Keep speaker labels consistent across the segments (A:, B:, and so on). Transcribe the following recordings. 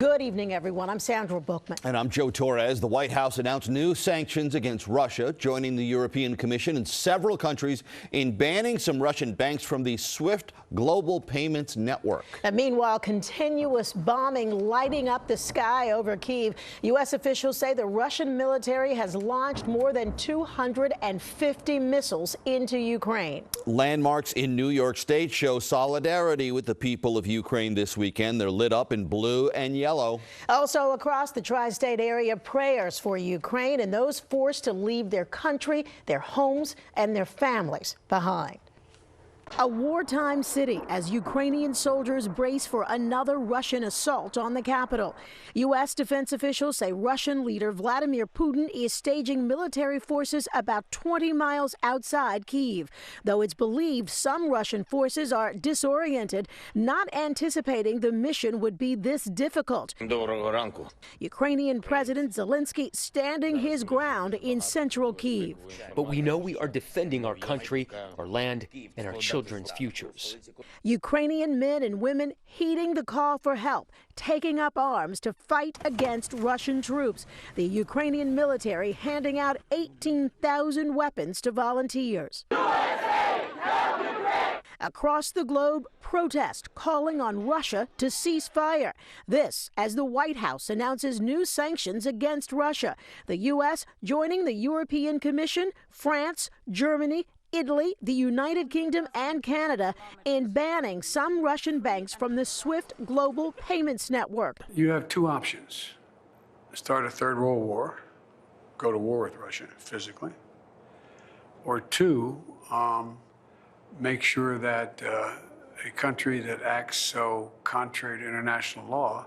A: Good evening, everyone. I'm Sandra Bookman.
B: And I'm Joe Torres. The White House announced new sanctions against Russia, joining the European Commission and several countries in banning some Russian banks from the SWIFT global payments network.
A: And meanwhile, continuous bombing lighting up the sky over Kyiv. U.S. officials say the Russian military has launched more than 250 missiles into Ukraine.
B: Landmarks in New York State show solidarity with the people of Ukraine this weekend. They're lit up in blue and yellow.
A: Also across the tri-state area, prayers for Ukraine and those forced to leave their country, their homes, and their families behind. A wartime city as Ukrainian soldiers brace for another Russian assault on the capital. U.S. defense officials say Russian leader Vladimir Putin is staging military forces about 20 miles outside Kyiv, though it's believed some Russian forces are disoriented, not anticipating the mission would be this difficult. Ukrainian President Zelensky standing his ground in central Kyiv.
C: But we know we are defending our country, our land, and our children's futures.
A: Ukrainian men and women heeding the call for help, taking up arms to fight against Russian troops. The Ukrainian military handing out 18,000 weapons to volunteers. Across the globe, protest calling on Russia to cease fire. This as the White House announces new sanctions against Russia. The U.S. joining the European Commission, France, Germany, Italy, the United Kingdom, and Canada in banning some Russian banks from the SWIFT global payments network.
D: You have two options. Start a third world war, go to war with Russia physically, or two, make sure that a country that acts so contrary to international law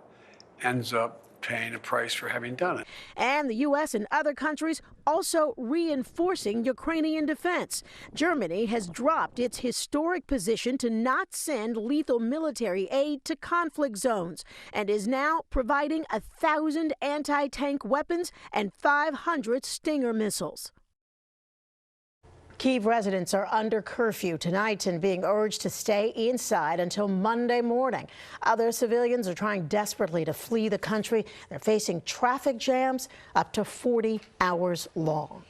D: ends up paying a price for having done it.
A: And the U.S. and other countries also reinforcing Ukrainian defense. Germany has dropped its historic position to not send lethal military aid to conflict zones and is now providing 1,000 anti-tank weapons and 500 Stinger missiles. Kyiv residents are under curfew tonight and being urged to stay inside until Monday morning. Other civilians are trying desperately to flee the country. They're facing traffic jams up to 40 hours long.